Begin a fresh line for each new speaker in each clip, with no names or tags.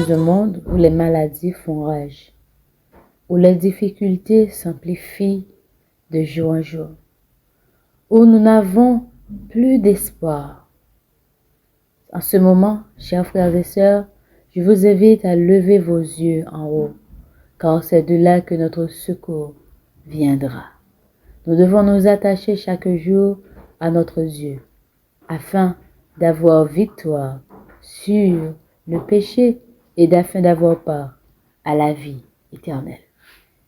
Dans un monde où les maladies font rage, où les difficultés s'amplifient de jour en jour, où nous n'avons plus d'espoir. En ce moment, chers frères et sœurs, je vous invite à lever vos yeux en haut, car c'est de là que notre secours viendra. Nous devons nous attacher chaque jour à notre Dieu, afin d'avoir victoire sur le péché et afin d'avoir part à la vie éternelle.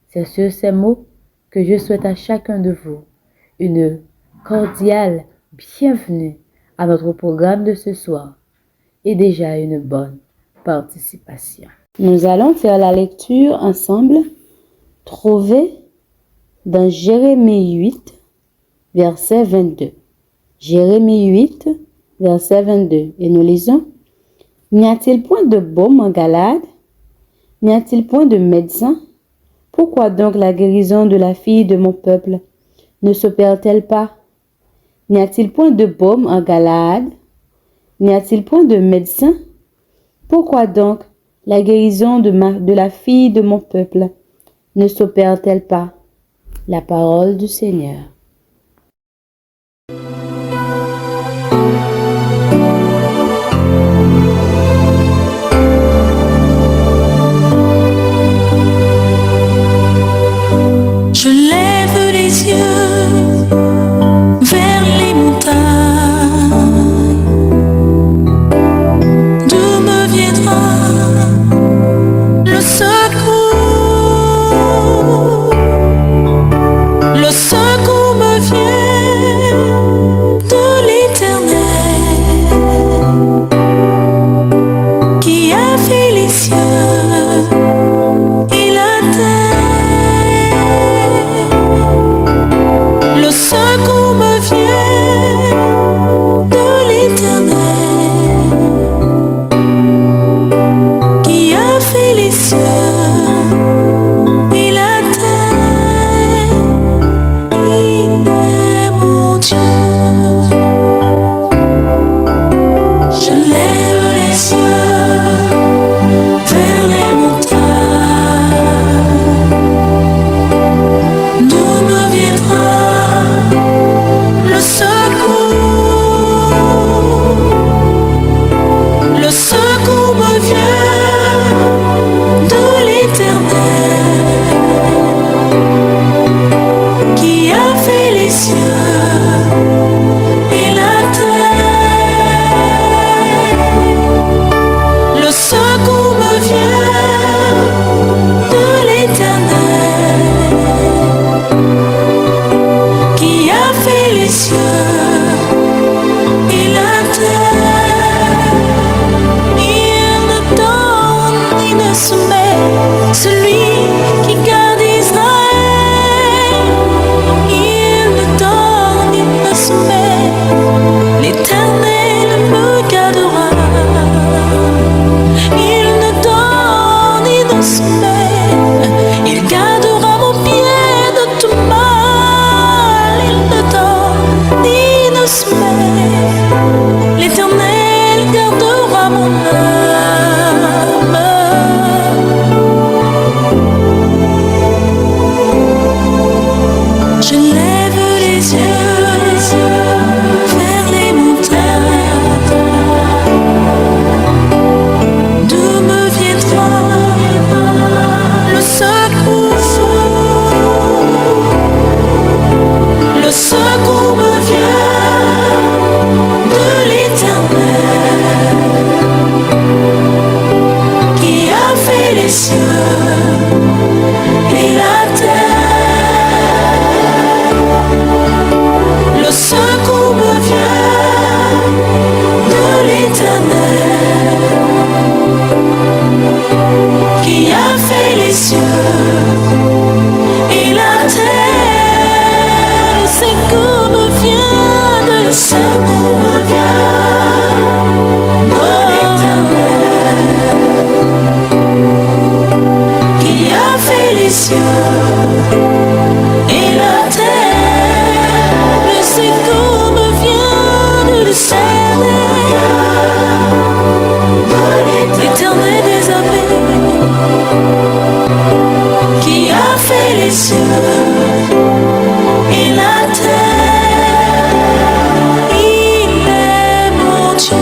C'est sur ces mots que je souhaite à chacun de vous une cordiale bienvenue à notre programme de ce soir et déjà une bonne participation. Nous allons faire la lecture ensemble, trouvée dans Jérémie 8, verset 22. Jérémie 8, verset 22. Et nous lisons: N'y a-t-il point de baume en Galade? N'y a-t-il point de médecin? Pourquoi donc la guérison de la fille de mon peuple ne s'opère-t-elle pas? N'y a-t-il point de baume en Galade? N'y a-t-il point de médecin? Pourquoi donc la guérison de la fille de mon peuple ne s'opère-t-elle pas? La parole du Seigneur.
Je lève les yeux vers les montagnes. D'où me viendra le secours? Le secours me vient de l'Éternel, qui a fait les cieux et la terre. Le secours me vient de l'Éternel, qui a fait les cieux et la terre. Il est mon Dieu. Je lève les yeux vers les montagnes. D'où me viendra le secours? Le secours me vient de l'Éternel, qui a fait les cieux et la terre. Le secours me vient de l'Éternel, qui a fait les cieux et la terre. Il ne donne ni ne soumet celui qui garde Israël. Il ne donne ni ne soumet, l'Éternel me gardera. Il ne donne ni ne soumet, il gardera mon pied de tout mal. Il ne donne ni ne soumet, l'Éternel gardera mon âme. Je lève les yeux vers les montagnes. D'où me viendra le secours? Le secours me vient de l'Éternel, qui a fait les cieux et la terre. Le secours me vient de l'Éternel, qui a fait les cieux et la terre. Le secours me vient de l'Éternel, qui a fait les cieux et la terre. Le secours me vient de l'Éternel, l'Éternel des armées. qui a fait les cieux et la terre. Il est mon Dieu.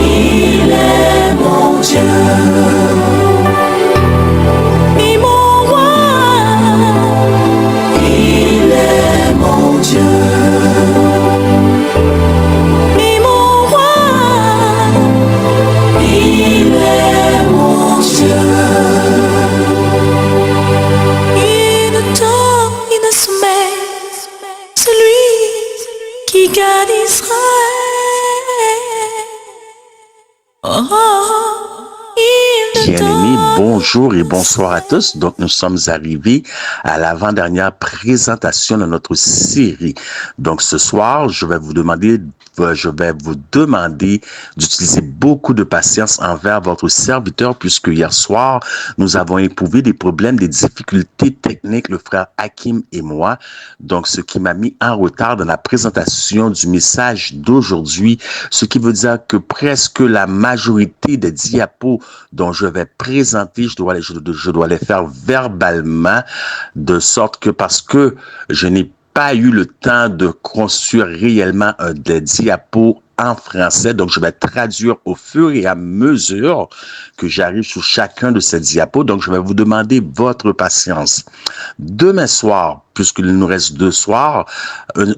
Il est mon Dieu. Et mon roi. Il est mon Dieu. Et mon roi. Il est mon Dieu. Il ne dort, il ne sommeille, celui qui garde Israël.
Bien-aimés, bonjour et bonsoir à tous. Donc, nous sommes arrivés à l'avant-dernière présentation de notre série. Donc, ce soir, je vais vous demander d'utiliser beaucoup de patience envers votre serviteur, puisque hier soir, nous avons éprouvé des problèmes, des difficultés techniques, le frère Hakim et moi. Donc, ce qui m'a mis en retard dans la présentation du message d'aujourd'hui, ce qui veut dire que presque la majorité des diapos dont je vais présenter, je dois les faire verbalement, de sorte que parce que je n'ai pas eu le temps de construire réellement des diapos en français, donc je vais traduire au fur et à mesure que j'arrive sur chacun de ces diapos. Donc je vais vous demander votre patience. Demain soir, puisqu'il nous reste 2 soirs,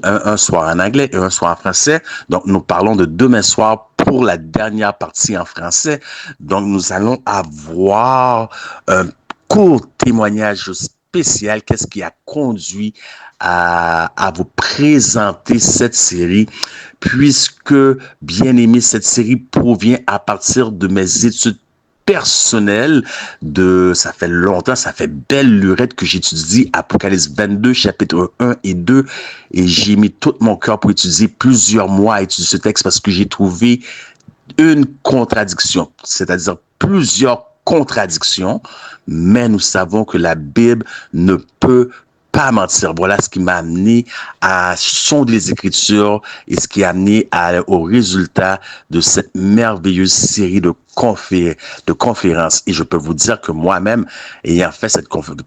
un soir en anglais et un soir en français, donc nous parlons de demain soir pour la dernière partie en français. Donc nous allons avoir un court témoignage spécial, qu'est-ce qui a conduit à vous présenter cette série, puisque, bien aimé, cette série provient à partir de mes études personnelles ça fait longtemps, ça fait belle lurette que j'étudie Apocalypse 22, chapitre 1 et 2, et j'ai mis tout mon cœur pour étudier plusieurs mois à étudier ce texte parce que j'ai trouvé une contradiction, c'est-à-dire plusieurs contradictions, mais nous savons que la Bible ne peut pas mentir. Voilà ce qui m'a amené à sonder les Écritures et ce qui a amené au résultat de cette merveilleuse série de conférences. Et je peux vous dire que moi-même, ayant fait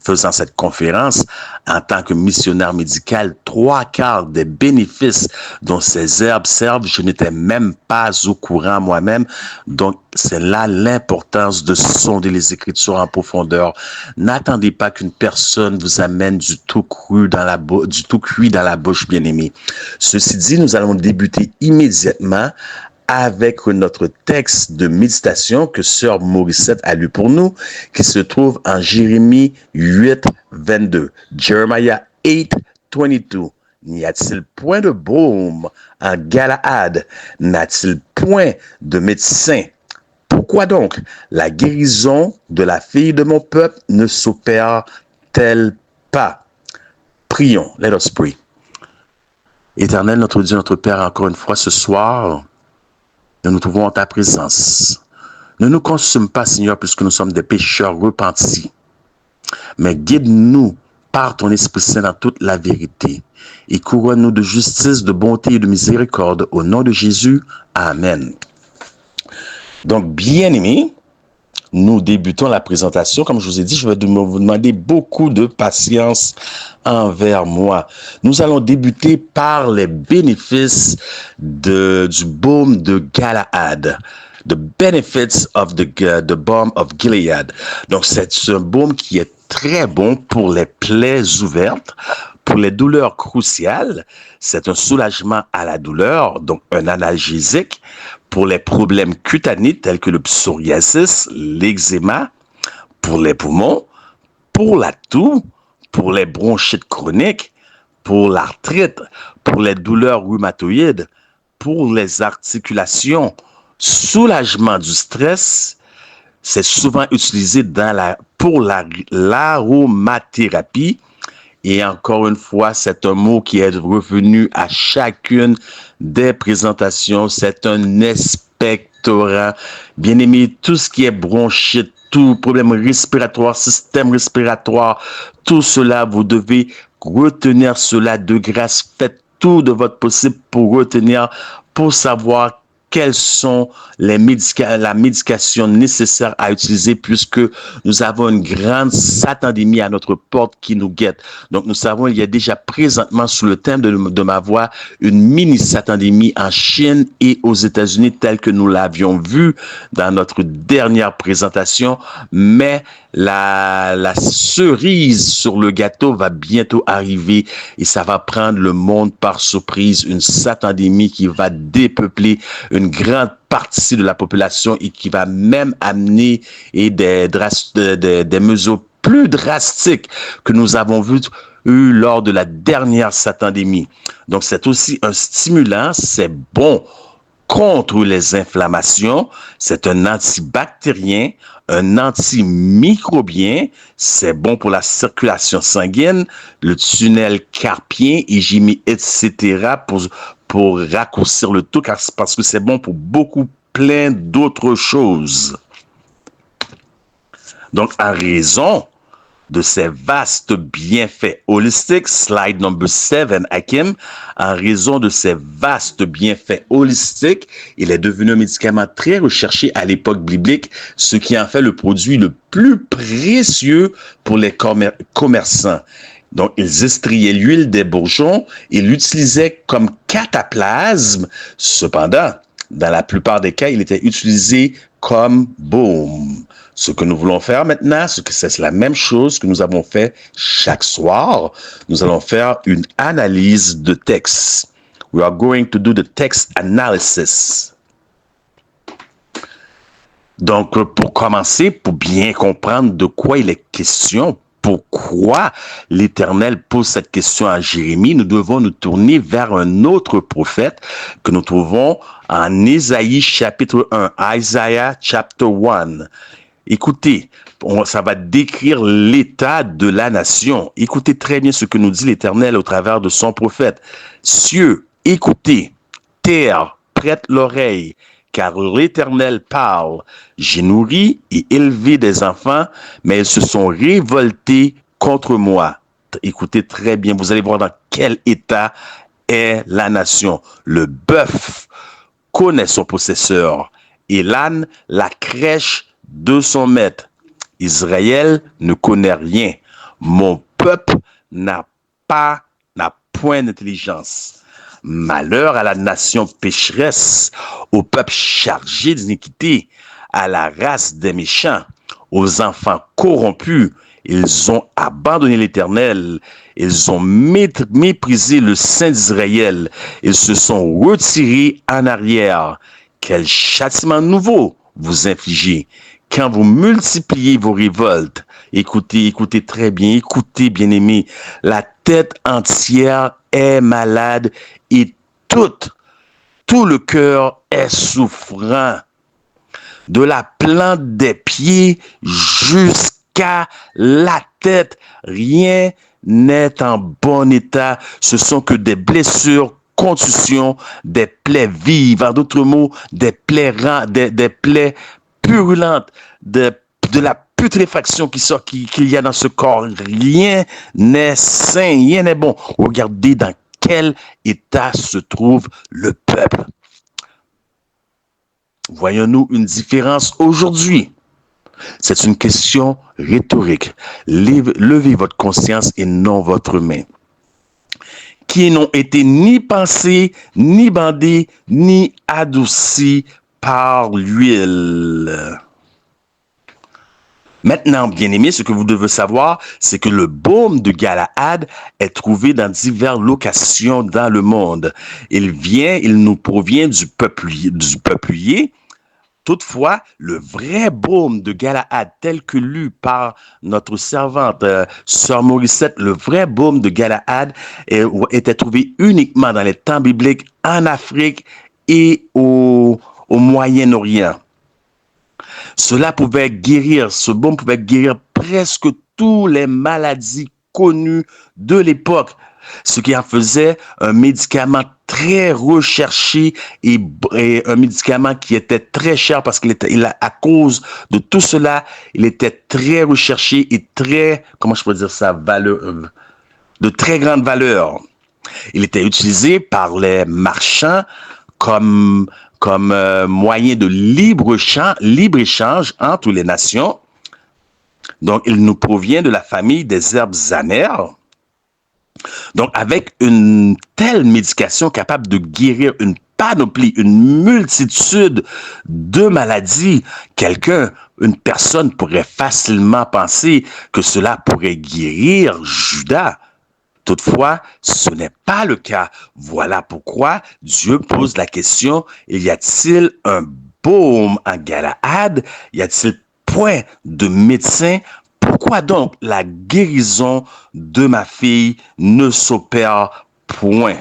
faisant cette conférence en tant que missionnaire médical, 3/4 des bénéfices dont ces herbes servent, je n'étais même pas au courant moi-même. Donc, c'est là l'importance de sonder les Écritures en profondeur. N'attendez pas qu'une personne vous amène du tout cuit dans la bouche, bien-aimé. Ceci dit, nous allons débuter immédiatement avec notre texte de méditation que Sœur Morissette a lu pour nous, qui se trouve en Jérémie 8, 22. Jeremiah 8, 22. N'y a-t-il point de baume en Galaad? N'a-t-il point de médecin? Pourquoi donc la guérison de la fille de mon peuple ne s'opère-t-elle pas? Prions. Let us pray. Éternel, notre Dieu, notre Père, encore une fois ce soir, nous nous trouvons en ta présence. Ne nous consume pas, Seigneur, puisque nous sommes des pécheurs repentis. Mais guide-nous par ton Esprit Saint dans toute la vérité. Et couronne-nous de justice, de bonté et de miséricorde. Au nom de Jésus, Amen. Donc, bien-aimés, nous débutons la présentation. Comme je vous ai dit, je vais vous demander beaucoup de patience envers moi. Nous allons débuter par les bénéfices du baume de Galaad. The benefits of the balm of Gilead. Donc, c'est un baume qui est très bon pour les plaies ouvertes, pour les douleurs cruciales. C'est un soulagement à la douleur, donc un analgésique. Pour les problèmes cutanés tels que le psoriasis, l'eczéma, pour les poumons, pour la toux, pour les bronchites chroniques, pour l'arthrite, pour les douleurs rhumatoïdes, pour les articulations, soulagement du stress. C'est souvent utilisé pour l'aromathérapie. Et encore une fois, c'est un mot qui est revenu à chacune des présentations. C'est un expectorant. Bien aimé, tout ce qui est bronchite, tout problème respiratoire, système respiratoire, tout cela, vous devez retenir cela de grâce. Faites tout de votre possible pour retenir, pour savoir quelles sont la médication nécessaire à utiliser puisque nous avons une grande satandémie à notre porte qui nous guette. Donc, nous savons, il y a déjà présentement sous le thème de ma voix une mini satandémie en Chine et aux États-Unis telle que nous l'avions vu dans notre dernière présentation. Mais la cerise sur le gâteau va bientôt arriver et ça va prendre le monde par surprise. Une satandémie qui va dépeupler une grande partie de la population et qui va même amener des mesures plus drastiques que nous avons vues lors de la dernière satandémie. Donc, c'est aussi un stimulant, c'est bon contre les inflammations, c'est un antibactérien, un antimicrobien, c'est bon pour la circulation sanguine, le tunnel carpien, hygiénie, etc. pour raccourcir le tout, parce que c'est bon pour plein d'autres choses. Donc, en raison de ces vastes bienfaits holistiques, slide number 7, Hakim, en raison de ces vastes bienfaits holistiques, il est devenu un médicament très recherché à l'époque biblique, ce qui en fait le produit le plus précieux pour les commerçants. Donc, ils estriaient l'huile des bourgeons et l'utilisaient comme cataplasme. Cependant, dans la plupart des cas, il était utilisé comme baume. Ce que nous voulons faire maintenant, c'est la même chose que nous avons fait chaque soir. Nous allons faire une analyse de texte. We are going to do the text analysis. Donc, pour commencer, pour bien comprendre de quoi il est question, pourquoi l'Éternel pose cette question à Jérémie, nous devons nous tourner vers un autre prophète que nous trouvons en Ésaïe chapitre 1, Isaiah chapter 1. Écoutez, ça va décrire l'état de la nation. Écoutez très bien ce que nous dit l'Éternel au travers de son prophète. Cieux, écoutez, terre, prête l'oreille, car l'Éternel parle. J'ai nourri et élevé des enfants, mais ils se sont révoltés contre moi. Écoutez très bien, vous allez voir dans quel état est la nation. Le bœuf connaît son possesseur et l'âne la crèche de son maître. Israël ne connaît rien. Mon peuple n'a point d'intelligence. Malheur à la nation pécheresse, au peuple chargé d'iniquité, à la race des méchants, aux enfants corrompus. Ils ont abandonné l'Éternel. Ils ont méprisé le Saint d'Israël. Ils se sont retirés en arrière. Quel châtiment nouveau vous infligez quand vous multipliez vos révoltes. Écoutez très bien, écoutez bien-aimés. La tête entière est malade et tout le cœur est souffrant. De la plante des pieds jusqu'à la tête, rien n'est en bon état. Ce sont que des blessures, contusions, des plaies vives, en d'autres mots, des plaies purulentes, de la putréfaction qu'il y a dans ce corps. Rien n'est sain, rien n'est bon. Regardez dans quel état se trouve le peuple. Voyons-nous une différence aujourd'hui? C'est une question rhétorique. Levez votre conscience et non votre main. Qui n'ont été ni pensés, ni bandés, ni adoucis par l'huile. Maintenant, bien-aimés, ce que vous devez savoir, c'est que le baume de Galaad est trouvé dans diverses locations dans le monde. Il nous provient du peuplier. Toutefois, le vrai baume de Galaad, tel que lu par notre servante, Sœur Morissette, le vrai baume de Galaad était trouvé uniquement dans les temps bibliques en Afrique et au Moyen-Orient. Ce baume pouvait guérir presque toutes les maladies connues de l'époque, ce qui en faisait un médicament très recherché et un médicament qui était très cher parce à cause de tout cela, il était très recherché et de très grande valeur. Il était utilisé par les marchands comme comme moyen de libre-échange entre les nations. Donc, il nous provient de la famille des herbes amères. Donc, avec une telle médication capable de guérir une panoplie, une multitude de maladies, une personne pourrait facilement penser que cela pourrait guérir Judas. Toutefois, ce n'est pas le cas. Voilà pourquoi Dieu pose la question, y a-t-il un baume en Galaad? Y a-t-il point de médecin? Pourquoi donc la guérison de ma fille ne s'opère point?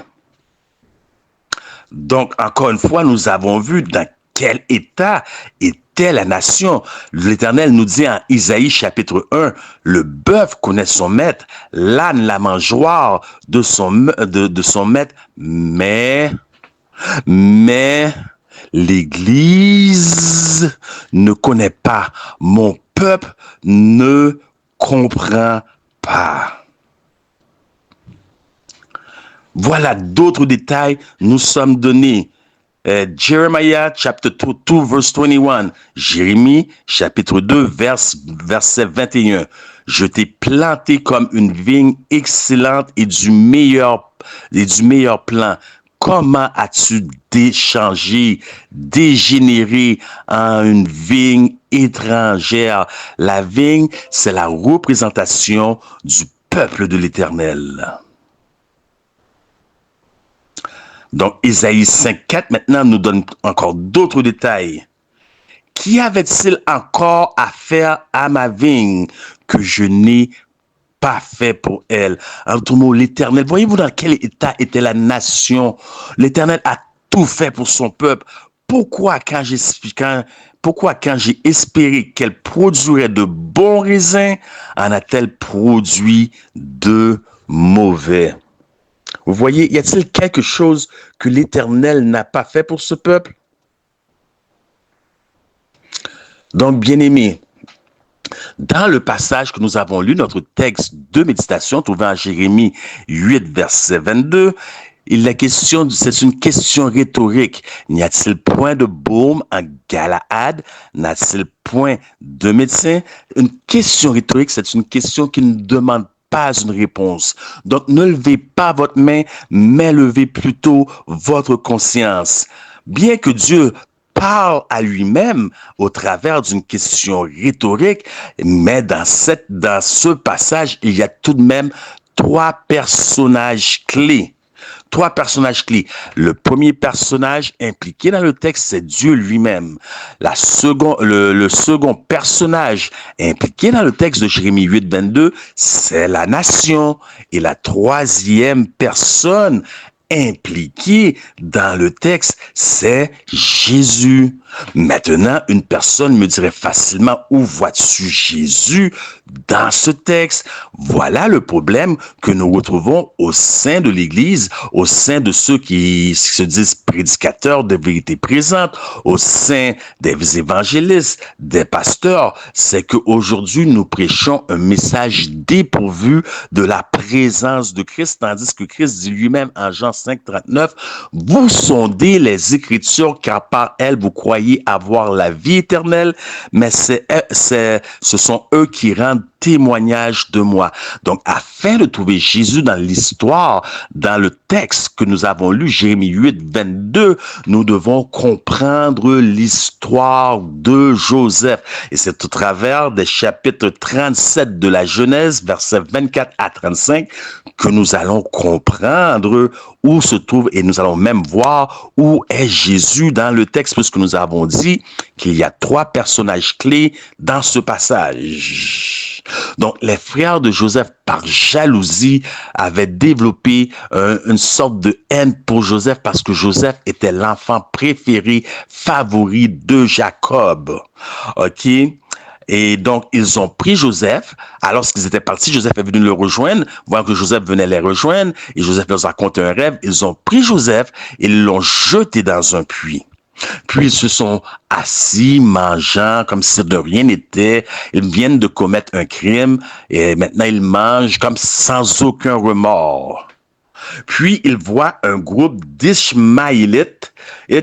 Donc, encore une fois, nous avons vu dans quel état était la nation. L'Éternel nous dit en Isaïe chapitre 1, le bœuf connaît son maître, l'âne la mangeoire de son maître, mais l'Église ne connaît pas. Mon peuple ne comprend pas. Voilà d'autres détails nous sommes donnés. Jeremiah chapter 2 verse 21. Jérémie chapitre 2 verset 21. Je t'ai planté comme une vigne excellente et du meilleur plan. Comment as-tu dégénéré en une vigne étrangère? La vigne, c'est la représentation du peuple de l'Éternel. Donc, Ésaïe 5.4, maintenant, nous donne encore d'autres détails. Qu'y avait-il encore à faire à ma vigne que je n'ai pas fait pour elle? En d'autres mots, l'Éternel, voyez-vous dans quel état était la nation? L'Éternel a tout fait pour son peuple. Pourquoi quand j'ai espéré qu'elle produirait de bons raisins, en a-t-elle produit de mauvais? Vous voyez, y a-t-il quelque chose que l'Éternel n'a pas fait pour ce peuple? Donc, bien-aimés, dans le passage que nous avons lu, notre texte de méditation trouvé en Jérémie 8, verset 22, c'est une question rhétorique. N'y a-t-il point de baume en Galaad? N'a-t-il point de médecin? Une question rhétorique, c'est une question qui ne demande pas une réponse. Donc, ne levez pas votre main, mais levez plutôt votre conscience. Bien que Dieu parle à lui-même au travers d'une question rhétorique, mais dans ce passage, il y a tout de même trois personnages clés. Le premier personnage impliqué dans le texte, c'est Dieu lui-même. Le second personnage impliqué dans le texte de Jérémie 8, 22, c'est la nation. Et la troisième personne impliquée dans le texte, c'est Jésus. Maintenant, une personne me dirait facilement, où vois-tu Jésus dans ce texte? Voilà le problème que nous retrouvons au sein de l'Église, au sein de ceux qui se disent prédicateurs de vérité présente, au sein des évangélistes, des pasteurs. C'est qu'aujourd'hui, nous prêchons un message dépourvu de la présence de Christ, tandis que Christ dit lui-même en Jean 5, 39, « Vous sondez les Écritures, car par elles, vous croyez avoir la vie éternelle, mais ce sont eux qui rendent témoignage de moi. » Donc, afin de trouver Jésus dans l'histoire, dans le texte que nous avons lu, Jérémie 8, 22, nous devons comprendre l'histoire de Joseph. Et c'est au travers des chapitres 37 de la Genèse, versets 24 à 35, que nous allons comprendre où se trouve, et nous allons même voir où est Jésus dans le texte, puisque nous avons dit qu'il y a trois personnages clés dans ce passage. Donc, les frères de Joseph, par jalousie, avaient développé une sorte de haine pour Joseph parce que Joseph était l'enfant préféré, favori de Jacob. OK? Et donc, ils ont pris Joseph. Alors qu'ils étaient partis, Joseph est venu le rejoindre, voyant que Joseph venait les rejoindre, et Joseph leur a raconté un rêve. Ils ont pris Joseph et l'ont jeté dans un puits. Puis ils se sont assis, mangeant comme si de rien n'était. Ils viennent de commettre un crime et maintenant ils mangent comme sans aucun remords. Puis il voit un groupe d'Ishmaélites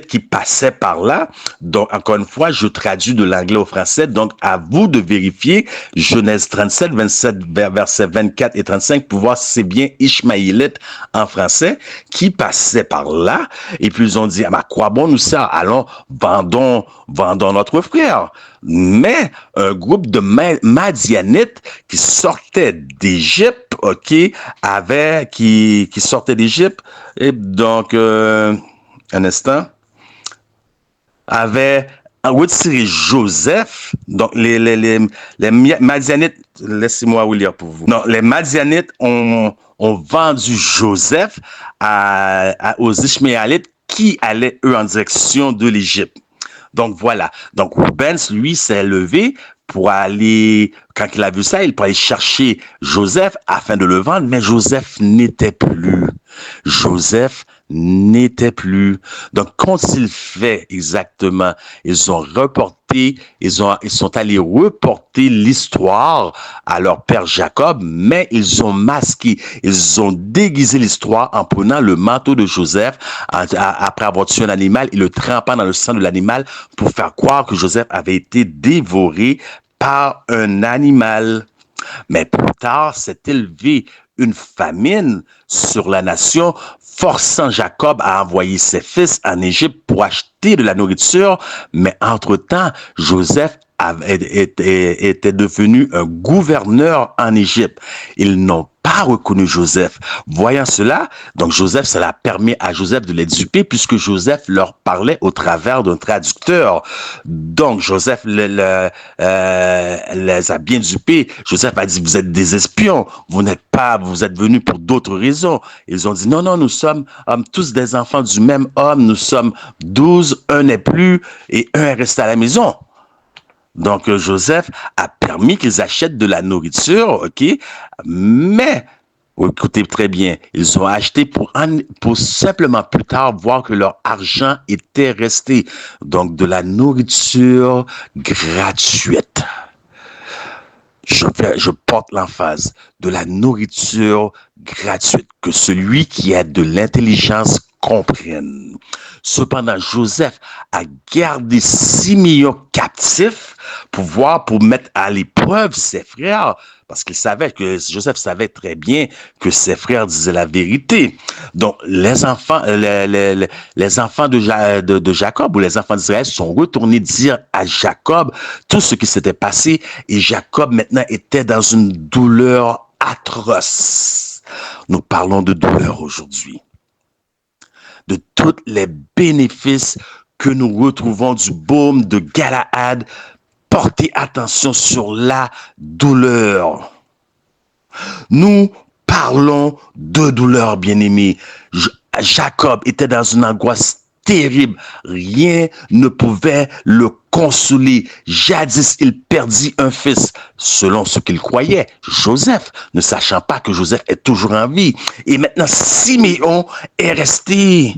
qui passait par là. Donc, encore une fois, je traduis de l'anglais au français. Donc, à vous de vérifier Genèse 37, 27, versets 24 et 35 pour voir si c'est bien Ishmaélites en français qui passait par là. Et puis, ils ont dit, à quoi bon nous ça? Allons, vendons notre frère. Mais un groupe de Madianites qui sortait d'Égypte, qui sortait d'Égypte, et donc, un instant, avait retiré Joseph. Donc, les Madianites, laissez-moi vous lire pour vous. Non, les Madianites ont vendu Joseph aux Ishmaélites qui allaient, eux, en direction de l'Égypte. Donc, voilà. Donc, Rubens, lui, s'est levé pour aller, quand il a vu ça, il pour aller chercher Joseph afin de le vendre, mais Joseph n'était plus. Joseph n'était plus. Donc, qu'ont-ils fait exactement? Ils ont reporté, ils sont allés reporter l'histoire à leur père Jacob, mais ils ont masqué, ils ont déguisé l'histoire en prenant le manteau de Joseph après avoir tué un animal et le trempant dans le sang de l'animal pour faire croire que Joseph avait été dévoré par un animal. Mais plus tard s'est élevée une famine sur la nation, forçant Jacob à envoyer ses fils en Égypte pour acheter de la nourriture. Mais entre-temps, Joseph était devenu un gouverneur en Égypte. Ils n'ont pas reconnu Joseph. Voyant cela, donc Joseph, cela permet à Joseph de les duper puisque Joseph leur parlait au travers d'un traducteur. Donc Joseph les a bien dupés. Joseph a dit, vous êtes des espions, vous êtes venus pour d'autres raisons. Ils ont dit, non, nous sommes tous des enfants du même homme, nous sommes 12, un n'est plus et un est resté à la maison. Donc, Joseph a permis qu'ils achètent de la nourriture, mais, écoutez très bien, ils ont acheté pour simplement plus tard voir que leur argent était resté. Donc, de la nourriture gratuite. Je porte l'emphase, de la nourriture gratuite, que celui qui a de l'intelligence comprenne. Cependant, Joseph a gardé 6 millions captifs pour mettre à l'épreuve ses frères, parce Joseph savait très bien que ses frères disaient la vérité. Donc, les enfants de Jacob ou les enfants d'Israël sont retournés dire à Jacob tout ce qui s'était passé et Jacob maintenant était dans une douleur atroce. Nous parlons de douleur aujourd'hui. De tous les bénéfices que nous retrouvons du baume de Galaad, portez attention sur la douleur. Nous parlons de douleur, bien-aimés. Jacob était dans une angoisse terrible. Rien ne pouvait le consoler. Jadis, il perdit un fils, selon ce qu'il croyait, Joseph, ne sachant pas que Joseph est toujours en vie. Et maintenant, Siméon est resté.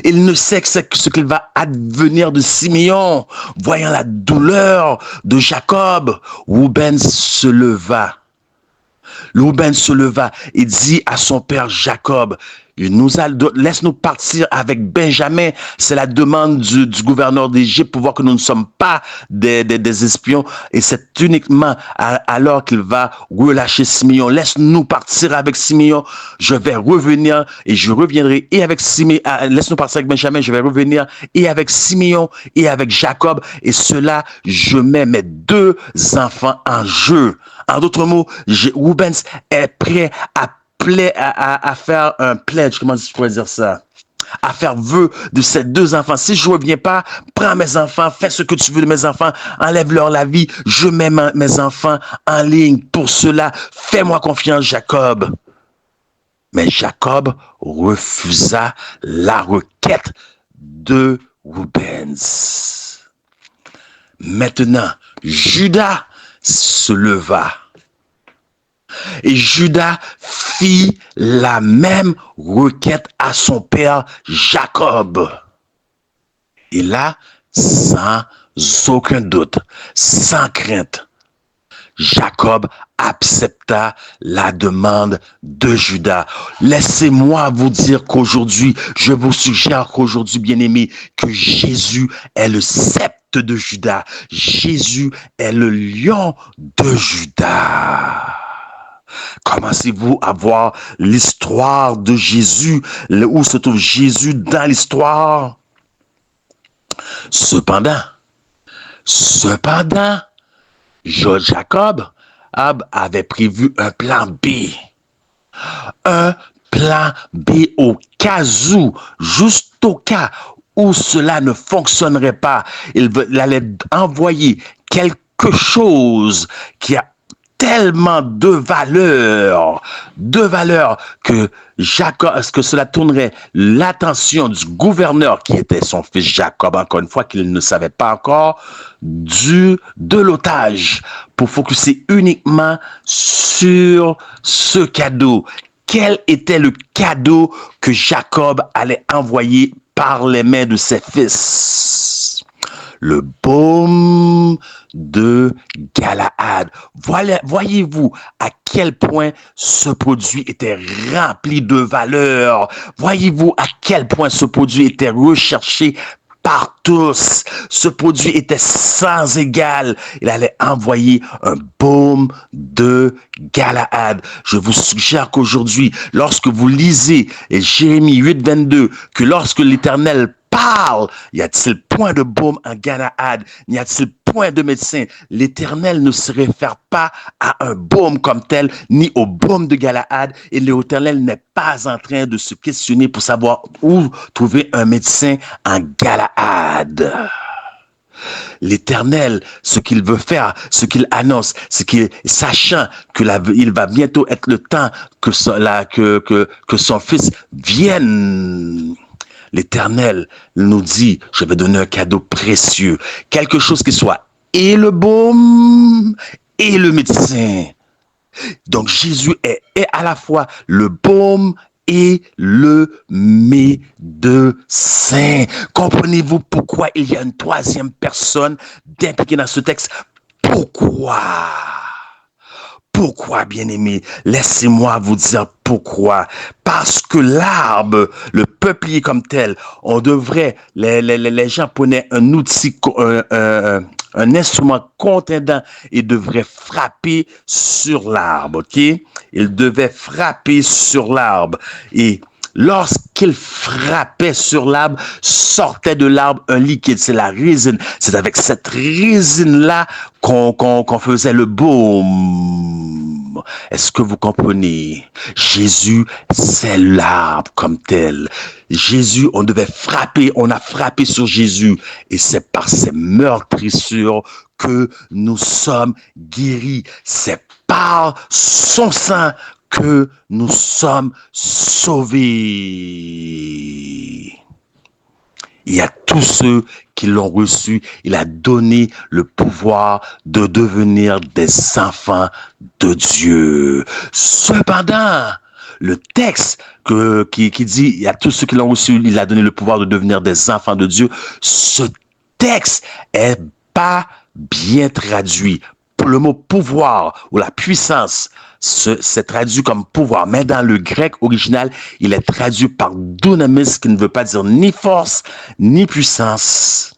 Il ne sait que ce qu'il va advenir de Siméon. Voyant la douleur de Jacob, Reuben se leva et dit à son père Jacob, laisse-nous partir avec Benjamin. C'est la demande du gouverneur d'Égypte pour voir que nous ne sommes pas des espions. Et c'est uniquement alors qu'il va relâcher Siméon. Laisse-nous partir avec Siméon. Je vais revenir et je reviendrai et avec Siméon. Laisse-nous partir avec Benjamin. Je vais revenir et avec Siméon et avec Jacob. Et cela, je mets mes 2 enfants en jeu. En d'autres mots, Reuben est prêt à faire un pledge, comment je pourrais dire ça? À faire vœu de ces 2 enfants. Si je ne reviens pas, prends mes enfants, fais ce que tu veux de mes enfants, enlève-leur la vie, je mets mes enfants en ligne. Pour cela, fais-moi confiance, Jacob. Mais Jacob refusa la requête de Reuben. Maintenant, Judas se leva. Et Judas fit la même requête à son père Jacob. Et là, sans aucun doute, sans crainte, Jacob accepta la demande de Judas. Laissez-moi vous dire qu'aujourd'hui, je vous suggère qu'aujourd'hui, bien-aimés, que Jésus est le sceptre de Judas. Jésus est le lion de Judas. Commencez-vous à voir l'histoire de Jésus, où se trouve Jésus dans l'histoire? Cependant, Jacob avait prévu un plan B. Un plan B au cas où, juste au cas où cela ne fonctionnerait pas. Il allait envoyer quelque chose qui a tellement de valeur que que cela tournerait l'attention du gouverneur qui était son fils Jacob, encore une fois qu'il ne savait pas encore, de l'otage, pour focuser uniquement sur ce cadeau. Quel était le cadeau que Jacob allait envoyer par les mains de ses fils? Le baume de Galaad. Voyez-vous à quel point ce produit était rempli de valeur. Voyez-vous à quel point ce produit était recherché par tous. Ce produit était sans égal. Il allait envoyer un baume de Galaad. Je vous suggère qu'aujourd'hui, lorsque vous lisez Jérémie 8:22, que lorsque l'Éternel parle, y a-t-il point de baume en Galaad? N'y a-t-il point de médecin? L'Éternel ne se réfère pas à un baume comme tel, ni au baume de Galaad, et l'Éternel n'est pas en train de se questionner pour savoir où trouver un médecin en Galaad. L'Éternel, ce qu'il veut faire, ce qu'il annonce, c'est qu'il, sachant que il va bientôt être le temps que son fils vienne. L'Éternel nous dit, je vais donner un cadeau précieux, quelque chose qui soit et le baume et le médecin. Donc Jésus est à la fois le baume et le médecin. Comprenez-vous pourquoi il y a une troisième personne impliquée dans ce texte? Pourquoi? Pourquoi, bien-aimés? Laissez-moi vous dire pourquoi. Parce que l'arbre, le peuplier comme tel, on devrait, les gens prenaient un outil, un instrument contendant et devraient frapper sur l'arbre, ok? Ils devaient frapper sur l'arbre. Et lorsqu'il frappait sur l'arbre, sortait de l'arbre un liquide, c'est la résine. C'est avec cette résine-là qu'on faisait le baume. Est-ce que vous comprenez? Jésus, c'est l'arbre comme tel. Jésus, on devait frapper, on a frappé sur Jésus. Et c'est par ses meurtrissures que nous sommes guéris. C'est par son sang que nous sommes sauvés. Il y a tous ceux qui l'ont reçu. Il a donné le pouvoir de devenir des enfants de Dieu. Cependant, le texte qui dit, il y a tous ceux qui l'ont reçu, il a donné le pouvoir de devenir des enfants de Dieu. Ce texte est pas bien traduit. Le mot pouvoir ou la puissance, c'est traduit comme pouvoir, mais dans le grec original, il est traduit par dunamis, qui ne veut pas dire ni force, ni puissance.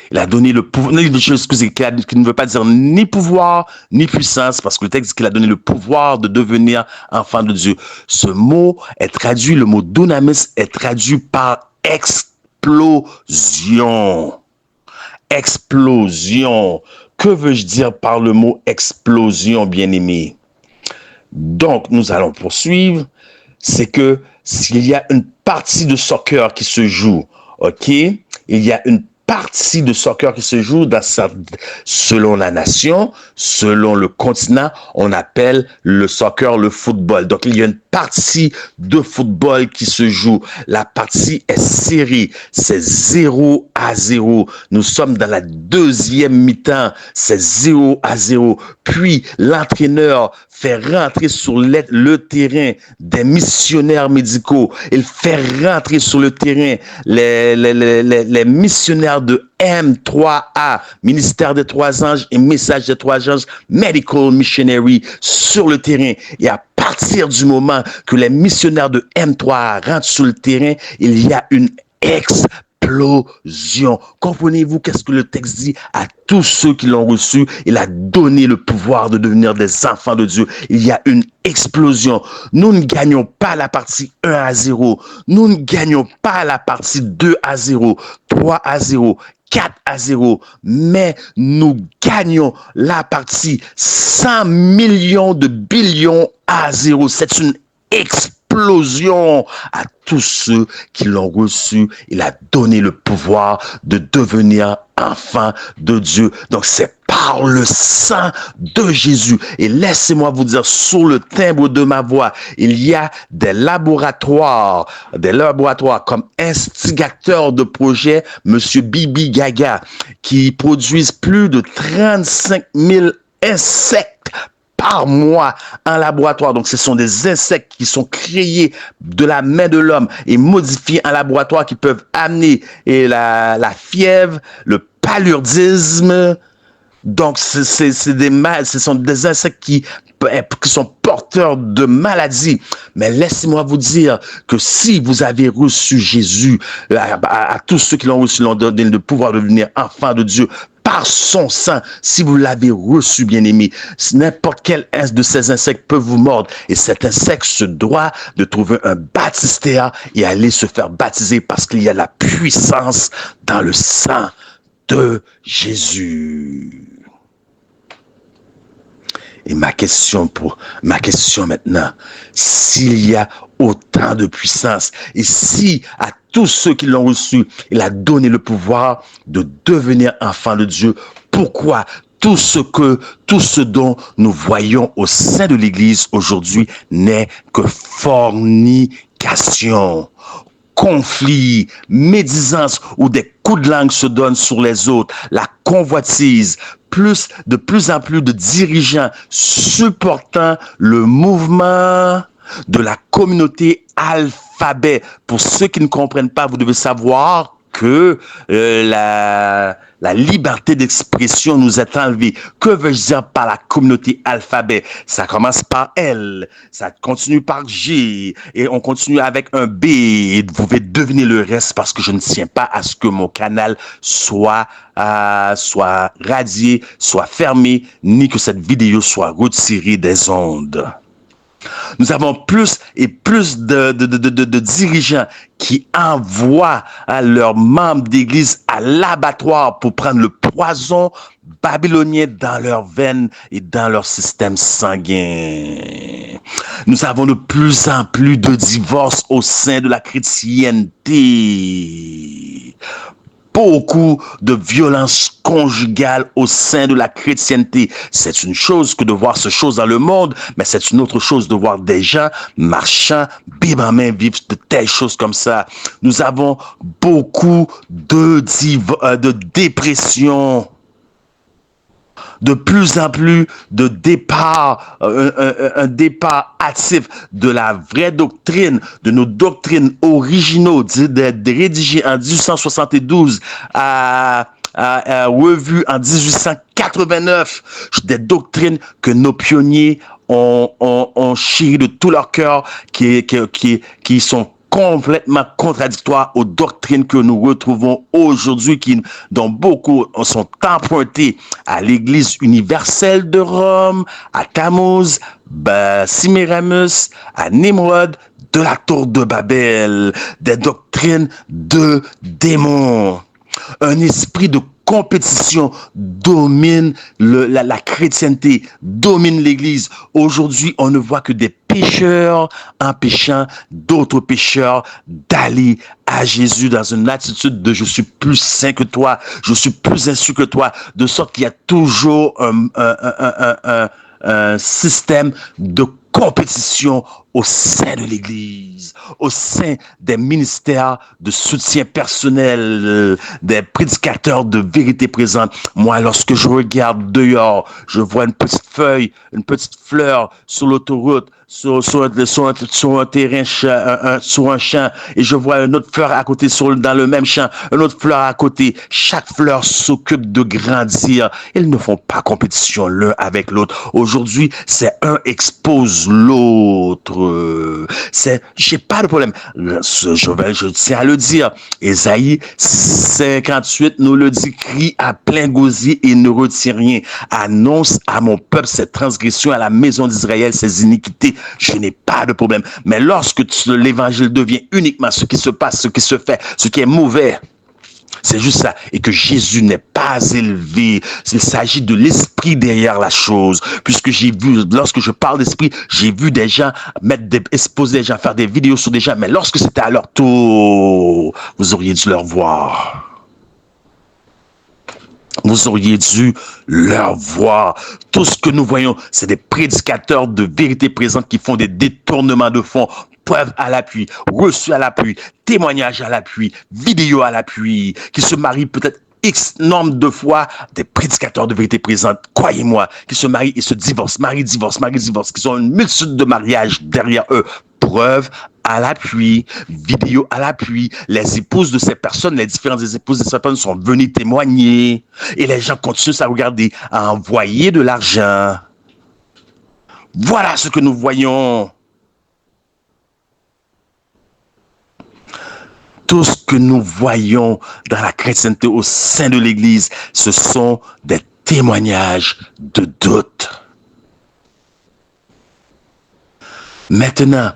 Il a donné le pouvoir, excusez, qui ne veut pas dire ni pouvoir, ni puissance, parce que le texte dit qu'il a donné le pouvoir de devenir enfant de Dieu. Ce mot est traduit, le mot dunamis est traduit par explosion. Explosion. Que veux-je dire par le mot explosion, bien-aimé? Donc, nous allons poursuivre. C'est que s'il y a une partie de soccer qui se joue, ok? Il y a une partie de soccer qui se joue selon la nation, selon le continent, on appelle le soccer le football. Donc, il y a une partie de football qui se joue. La partie est serrée. C'est 0-0. Nous sommes dans la deuxième mi-temps. C'est 0-0. Puis, l'entraîneur fait rentrer sur le terrain des missionnaires médicaux. Il fait rentrer sur le terrain les missionnaires ministère de M3A, ministère des Trois Anges et message des Trois Anges, Medical Missionary, sur le terrain. Et à partir du moment que les missionnaires de M3A rentrent sur le terrain, il y a une explosion. Comprenez-vous qu'est-ce que le texte dit? À tous ceux qui l'ont reçu, il a donné le pouvoir de devenir des enfants de Dieu. Il y a une explosion. Nous ne gagnons pas la partie 1-0. Nous ne gagnons pas la partie 2-0, 3-0. 4-0, mais nous gagnons la partie 100 millions de billions à 0. C'est une explosion à tous ceux qui l'ont reçu. Il a donné le pouvoir de devenir enfants de Dieu. Donc c'est par le sang de Jésus. Et laissez-moi vous dire, sur le timbre de ma voix, il y a des laboratoires comme instigateurs de projets, Monsieur Bibi Gaga, qui produisent plus de 35 000 insectes par mois en laboratoire. Donc, ce sont des insectes qui sont créés de la main de l'homme et modifiés en laboratoire qui peuvent amener la fièvre, le paludisme. Donc, ce sont des insectes qui sont porteurs de maladies. Mais laissez-moi vous dire que si vous avez reçu Jésus, à tous ceux qui l'ont reçu, l'ont donné le pouvoir de devenir enfants de Dieu, par son sang, si vous l'avez reçu, bien-aimé, n'importe quel de ces insectes peut vous mordre. Et cet insecte se doit de trouver un baptistère et aller se faire baptiser parce qu'il y a la puissance dans le sang de Jésus. Et ma question maintenant, s'il y a autant de puissance et si à tous ceux qui l'ont reçu, il a donné le pouvoir de devenir enfants de Dieu, pourquoi tout ce dont nous voyons au sein de l'Église aujourd'hui n'est que fornication, conflit, médisance où des coups de langue se donnent sur les autres, la convoitise, de plus en plus de dirigeants supportant le mouvement de la communauté alphabet. Pour ceux qui ne comprennent pas, vous devez savoir que la liberté d'expression nous est enlevée. Que veux-je dire par la communauté alphabet? Ça commence par L, ça continue par G, et on continue avec un B, et vous pouvez deviner le reste parce que je ne tiens pas à ce que mon canal soit radié, soit fermé, ni que cette vidéo soit retirée des ondes. Nous avons plus et plus de dirigeants qui envoient leurs membres d'église à l'abattoir pour prendre le poison babylonien dans leurs veines et dans leur système sanguin. Nous avons de plus en plus de divorces au sein de la chrétienté. Beaucoup de violences conjugales au sein de la chrétienté. C'est une chose que de voir ces choses dans le monde, mais c'est une autre chose de voir des gens marchant, Bible en main, vivre de telles choses comme ça. Nous avons beaucoup de dépression. De plus en plus de départ, un départ actif de la vraie doctrine, de nos doctrines originaux, rédigées en 1872 revues en 1889, des doctrines que nos pionniers ont chéri de tout leur cœur, qui sont complètement contradictoires aux doctrines que nous retrouvons aujourd'hui, dont beaucoup sont empruntés à l'Église universelle de Rome, à Tammuz, Semiramis, à Nimrod, de la tour de Babel, des doctrines de démons. Un esprit de compétition domine la chrétienté, domine l'Église. Aujourd'hui, on ne voit que des pécheurs empêchant d'autres pécheurs d'aller à Jésus dans une attitude de « je suis plus saint que toi, je suis plus instruit que toi », de sorte qu'il y a toujours un système de compétition au sein de l'Église, au sein des ministères de soutien personnel, des prédicateurs de vérité présente. Moi, lorsque je regarde dehors, je vois une petite feuille, une petite fleur sur l'autoroute, sur un terrain, sur un champ, et je vois une autre fleur à côté dans le même champ, une autre fleur à côté. Chaque fleur s'occupe de grandir. Ils ne font pas compétition l'un avec l'autre. Aujourd'hui, c'est un expose l'autre. J'ai pas de problème. Je tiens à le dire. Ésaïe 58 nous le dit, crie à plein gosier et ne retire rien. Annonce à mon peuple ses transgressions, à la maison d'Israël ses iniquités. Je n'ai pas de problème. Mais lorsque l'évangile devient uniquement ce qui se passe, ce qui se fait, ce qui est mauvais, c'est juste ça. Et que Jésus n'est pas élevé. Il s'agit de l'esprit derrière la chose. Puisque j'ai vu, lorsque je parle d'esprit, j'ai vu des gens exposer des gens, faire des vidéos sur des gens. Mais lorsque c'était à leur tour, vous auriez dû leur voir. Vous auriez dû leur voir. Tout ce que nous voyons, c'est des prédicateurs de vérité présente qui font des détournements de fonds. Preuves à l'appui, reçus à l'appui, témoignages à l'appui, vidéos à l'appui, qui se marient peut-être X nombre de fois, des prédicateurs de vérité présente, croyez-moi, qui se marient et se divorcent, divorce, qui ont une multitude de mariages derrière eux. Preuves à l'appui, vidéos à l'appui. Les épouses de ces personnes, les différentes épouses de ces personnes sont venues témoigner. Et les gens continuent à regarder, à envoyer de l'argent. Voilà ce que nous voyons. Tout ce que nous voyons dans la chrétienté au sein de l'Église, ce sont des témoignages de doute. Maintenant,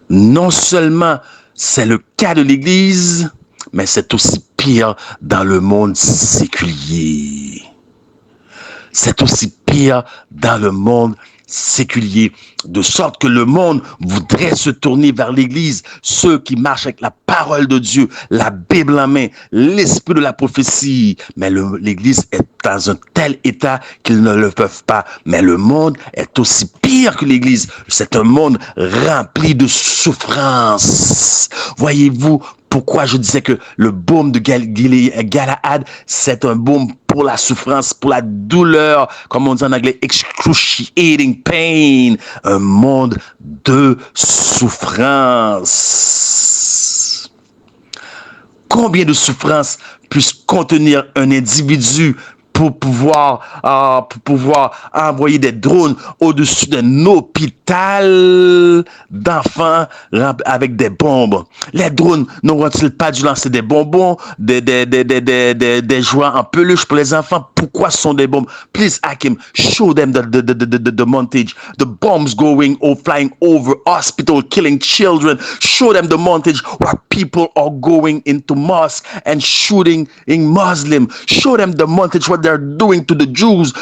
non seulement c'est le cas de l'Église, mais c'est aussi pire dans le monde séculier. C'est aussi pire dans le monde séculier, de sorte que le monde voudrait se tourner vers l'Église, ceux qui marchent avec la parole de Dieu, la Bible en main, l'esprit de la prophétie. Mais l'Église est dans un tel état qu'ils ne le peuvent pas. Mais le monde est aussi pire que l'Église. C'est un monde rempli de souffrance. Voyez-vous, pourquoi je disais que le baume de Galaad, c'est un baume pour la souffrance, pour la douleur, comme on dit en anglais, excruciating pain, un monde de souffrance. Combien de souffrances puisse contenir un individu pour pouvoir envoyer des drones au-dessus d'un hôpital d'enfants avec des bombes. Les drones n'auront-ils pas dû lancer des bonbons, des jouets en peluche pour les enfants? Pourquoi ce sont des bombes? Please, Hakim, show them the montage. The bombs going or flying over hospital, killing children. Show them the montage where people are going into mosque and shooting in Muslim. Show them the montage what they're doing to the Jews,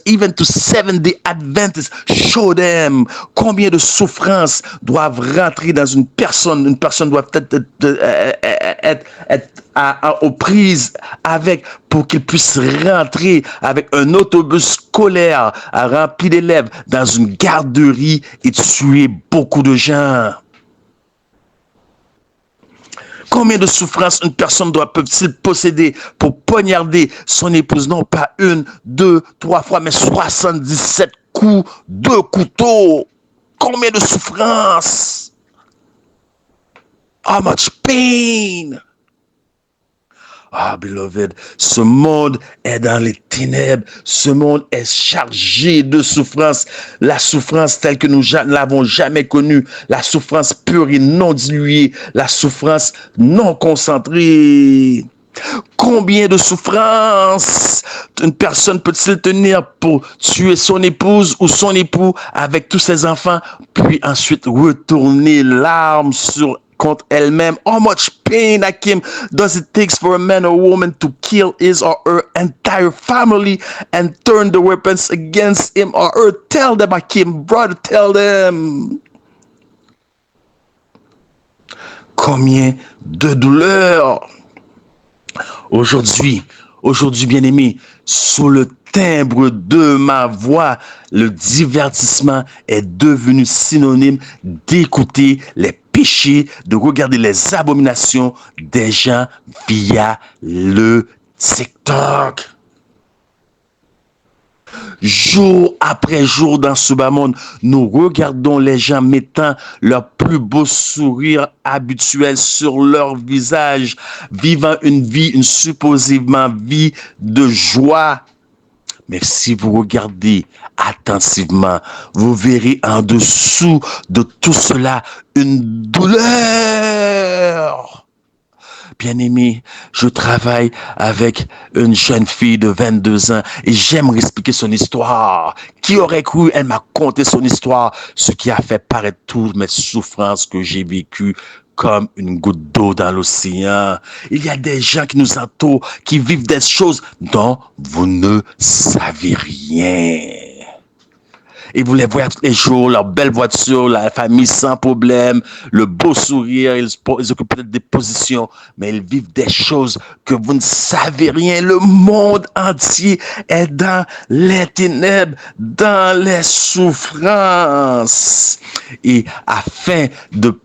even to 70 Adventists. Show them combien de souffrances doivent rentrer dans une personne. Une personne doit peut-être être aux prises avec pour qu'il puisse rentrer avec un autobus scolaire rempli d'élèves dans une garderie et tuer beaucoup de gens. Combien de souffrances une personne peut-il posséder pour poignarder son épouse, non pas 1, 2, 3 fois, mais 77 coups de couteau? Combien de souffrances? How much pain? Ah, beloved, ce monde est dans les ténèbres. Ce monde est chargé de souffrance. La souffrance telle que nous ne l'avons jamais connue. La souffrance pure et non diluée. La souffrance non concentrée. Combien de souffrances une personne peut-il tenir pour tuer son épouse ou son époux avec tous ses enfants, puis ensuite retourner l'arme contre elle-même? How much pain, Hakim, does it take for a man or woman to kill his or her entire family and turn the weapons against him or her? Tell them, Hakim, brother, tell them. Combien de douleurs? Aujourd'hui, Aujourd'hui, bien-aimé, sous le timbre de ma voix, le divertissement est devenu synonyme d'écouter les péchés, de regarder les abominations des gens via le TikTok. Jour après jour dans ce bas monde, nous regardons les gens mettant leur plus beau sourire habituel sur leur visage, vivant une supposément vie de joie. Mais si vous regardez attentivement, vous verrez en dessous de tout cela une douleur. Bien-aimé, je travaille avec une jeune fille de 22 ans et j'aimerais expliquer son histoire. Qui aurait cru, elle m'a conté son histoire, ce qui a fait paraître toutes mes souffrances que j'ai vécues comme une goutte d'eau dans l'océan. Il y a des gens qui nous entourent, qui vivent des choses dont vous ne savez rien. Et vous les voyez tous les jours, leur belle voiture, la famille sans problème, le beau sourire, ils occupent peut-être des positions, mais ils vivent des choses que vous ne savez rien. Le monde entier est dans les ténèbres, dans les souffrances. Et afin de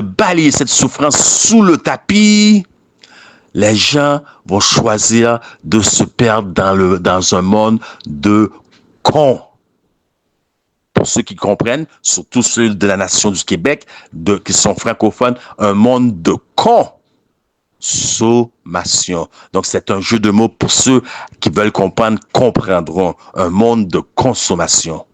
balayer cette souffrance sous le tapis, les gens vont choisir de se perdre dans un monde de cons. Pour ceux qui comprennent, surtout ceux de la nation du Québec, qui sont francophones, un monde de consommation. Donc, c'est un jeu de mots pour ceux qui veulent comprendre, comprendront. Un monde de consommation.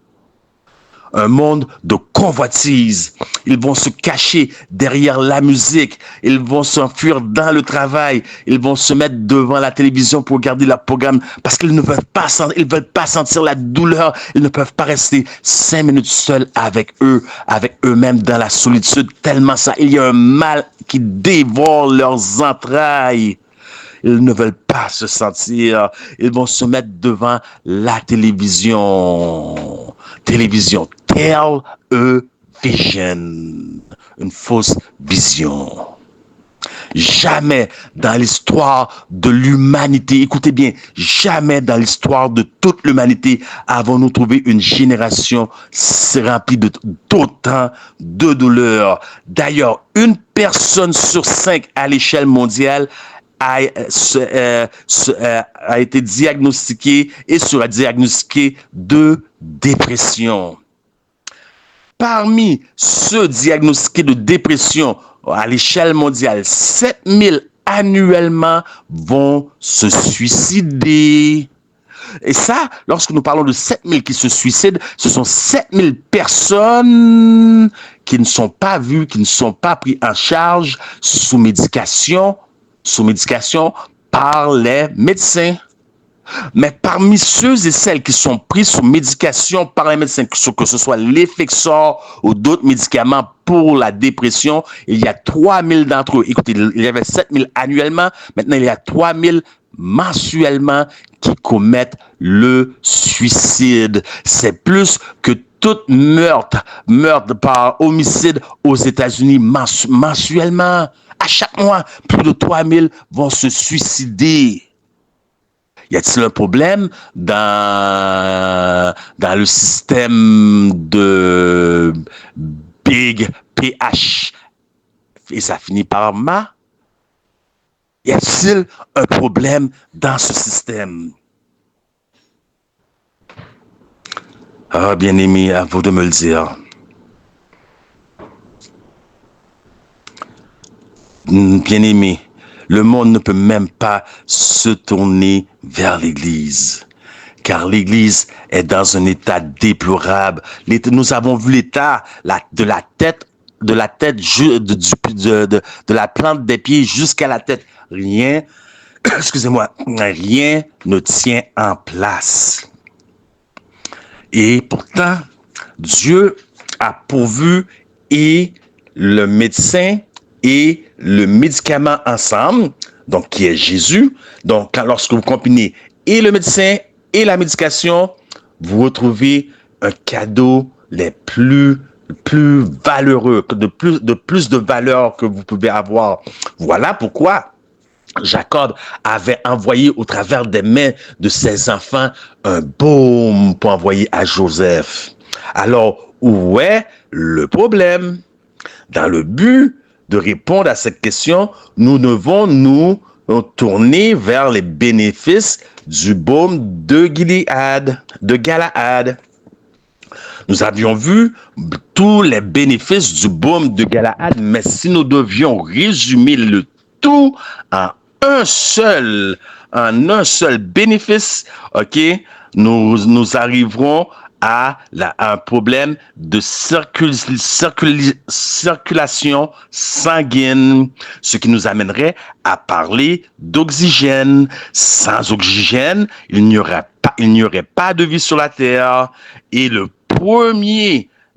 Un monde de convoitise. Ils vont se cacher derrière la musique. Ils vont s'enfuir dans le travail. Ils vont se mettre devant la télévision pour regarder leur programme parce qu'ils ne veulent pas sentir la douleur. Ils ne peuvent pas rester 5 minutes seuls avec eux-mêmes dans la solitude. Tellement ça, il y a un mal qui dévore leurs entrailles. Ils ne veulent pas se sentir. Ils vont se mettre devant la télévision. Télévision. Tell a vision. Une fausse vision. Jamais dans l'histoire de l'humanité, écoutez bien, jamais dans l'histoire de toute l'humanité avons-nous trouvé une génération remplie d'autant de douleurs. D'ailleurs, une personne sur 5 à l'échelle mondiale a été diagnostiquée et sera diagnostiquée de dépression. Parmi ceux diagnostiqués de dépression à l'échelle mondiale, 7000 annuellement vont se suicider. Et ça, lorsque nous parlons de 7000 qui se suicident, ce sont 7000 personnes qui ne sont pas vues, qui ne sont pas prises en charge sous médication par les médecins. Mais parmi ceux et celles qui sont pris sous médication par les médecins, que ce soit l'Effexor ou d'autres médicaments pour la dépression, il y a 3000 d'entre eux. Écoutez, il y avait 7000 annuellement, maintenant il y a 3000 mensuellement qui commettent le suicide. C'est plus que tout meurtre par homicide aux États-Unis mensuellement. À chaque mois, plus de 3000 vont se suicider. Y a-t-il un problème dans le système de Big PH et ça finit par Ma? Y a-t-il un problème dans ce système? Ah, bien-aimé, à vous de me le dire. Bien-aimé, le monde ne peut même pas se tourner vers l'Église, car l'Église est dans un état déplorable. Nous avons vu l'état de la plante des pieds jusqu'à la tête. Rien ne tient en place. Et pourtant, Dieu a pourvu et le médecin et le médicament ensemble, donc qui est Jésus. Donc, lorsque vous combinez et le médecin et la médication, vous retrouvez un cadeau les plus valeureux, de plus de valeur que vous pouvez avoir. Voilà pourquoi Jacob avait envoyé au travers des mains de ses enfants un baume pour envoyer à Joseph. Alors, où est le problème? Dans le but de répondre à cette question, nous devons nous tourner vers les bénéfices du baume de Galaad. Nous avions vu tous les bénéfices du baume de Galaad, mais si nous devions résumer le tout en un seul bénéfice, ok, nous arriverons à un problème de circulation sanguine, ce qui nous amènerait à parler d'oxygène. Sans oxygène, il n'y aurait pas de vie sur la Terre. Et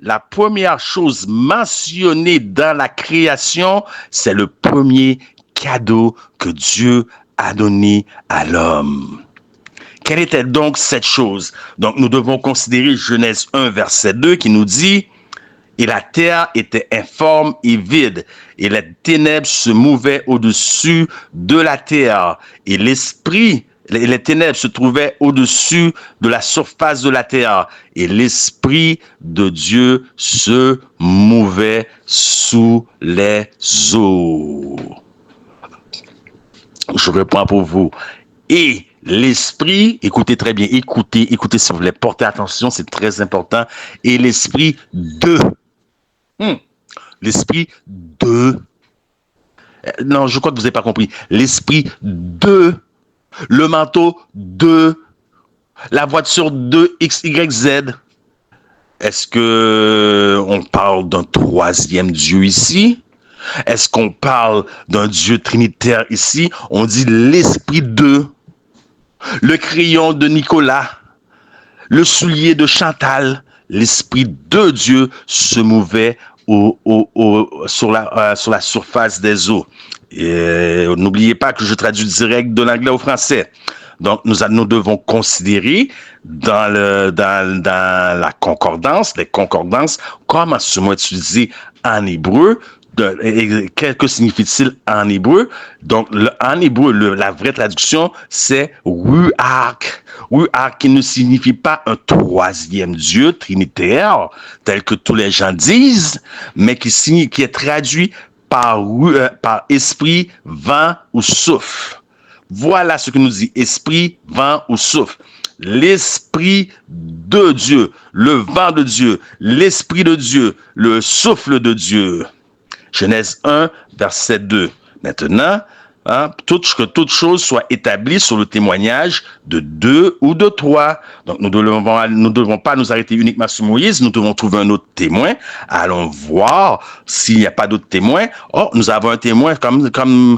la première chose mentionnée dans la création, c'est le premier cadeau que Dieu a donné à l'homme. Quelle était donc cette chose? Donc, nous devons considérer Genèse 1, verset 2 qui nous dit « Et la terre était informe et vide, et les ténèbres se mouvaient au-dessus de la terre, et les ténèbres se trouvaient au-dessus de la surface de la terre, et l'Esprit de Dieu se mouvait sous les eaux. » Je reprends pour vous. Et l'esprit, écoutez très bien, écoutez si vous voulez, porter attention, c'est très important. Et l'esprit de, l'esprit de, non, je crois que vous n'avez pas compris. L'esprit de, le manteau de, la voiture de X, Y, Z. Est-ce que on parle d'un troisième Dieu ici? Est-ce qu'on parle d'un Dieu trinitaire ici? On dit l'esprit de, le crayon de Nicolas, le soulier de Chantal, l'esprit de Dieu se mouvait sur la surface des eaux. Et n'oubliez pas que je traduis direct de l'anglais au français. Donc, nous devons considérer dans la concordance, les concordances, comment ce mot est utilisé en hébreu. Qu'est-ce que signifie-t-il en hébreu? Donc, en hébreu, la vraie traduction, c'est Ruach. Ruach qui ne signifie pas un troisième Dieu trinitaire, tel que tous les gens disent, mais qui est traduit par esprit, vent ou souffle. Voilà ce que nous dit esprit, vent ou souffle. L'esprit de Dieu, le vent de Dieu, l'esprit de Dieu, le souffle de Dieu. Genèse 1, verset 2. Maintenant, que toute chose soit établie sur le témoignage de 2 ou de 3. Donc, nous ne devons pas nous arrêter uniquement sur Moïse, nous devons trouver un autre témoin. Allons voir s'il n'y a pas d'autre témoin. Oh, nous avons un témoin comme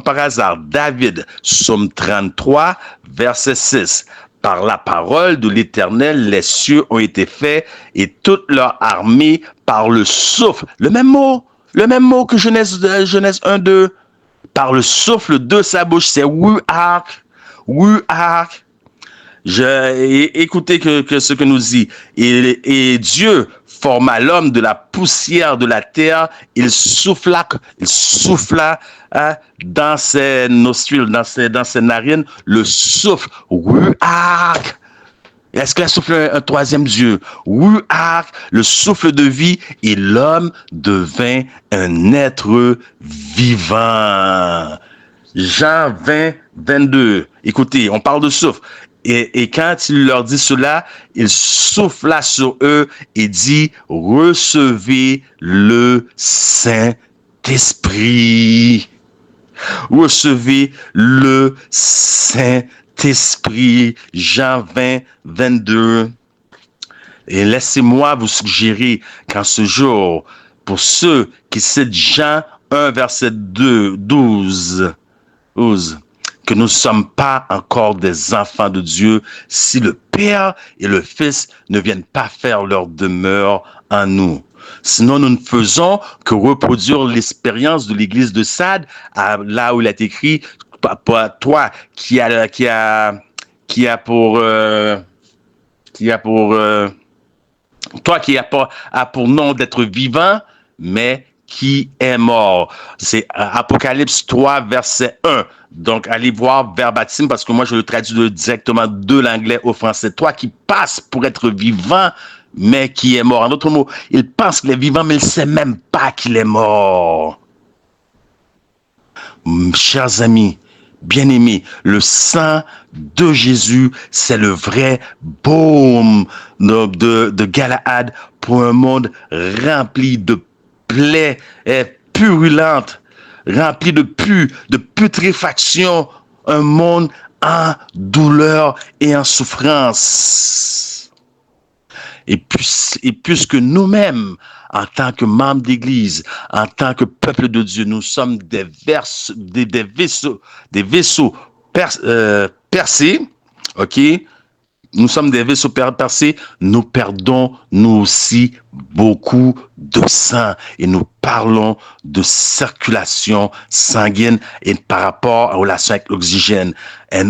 par hasard. David, Psaume 33, verset 6. Par la parole de l'Éternel, les cieux ont été faits et toute leur armée par le souffle. Le même mot que Genèse 1, 2. Par le souffle de sa bouche, c'est Ruach. Écoutez ce que nous dit. Et Dieu forma l'homme de la poussière de la terre. Il souffla dans ses nostrils, dans ses narines, le souffle. Ruach. Est-ce qu'il a soufflé un troisième Dieu? Ruach, le souffle de vie, et l'homme devint un être vivant. Jean 20, 22. Écoutez, on parle de souffle. Et quand il leur dit cela, il souffla sur eux et dit, recevez le Saint-Esprit. Recevez le Saint-Esprit. Jean 20, 22. Et laissez-moi vous suggérer qu'en ce jour, pour ceux qui citent Jean 1, verset 12, que nous ne sommes pas encore des enfants de Dieu si le Père et le Fils ne viennent pas faire leur demeure en nous. Sinon, nous ne faisons que reproduire l'expérience de l'église de Sade, là où il est écrit, toi qui a pour nom d'être vivant, mais qui est mort. C'est Apocalypse 3, verset 1. Donc, allez voir verbatim parce que moi, je le traduis directement de l'anglais au français. Toi qui passes pour être vivant, mais qui est mort. En d'autres mots, il pense qu'il est vivant, mais il ne sait même pas qu'il est mort. Chers amis, bien-aimés, le sang de Jésus, c'est le vrai baume de Galaad pour un monde rempli de plaies purulentes, rempli de putréfaction, un monde en douleur et en souffrance. Et puisque nous-mêmes, en tant que membres d'Église, en tant que peuple de Dieu, nous sommes des vaisseaux percés, ok? Nous sommes des vaisseaux percés, nous perdons nous aussi beaucoup de sang et nous parlons de circulation sanguine et par rapport à la relation avec l'oxygène. Et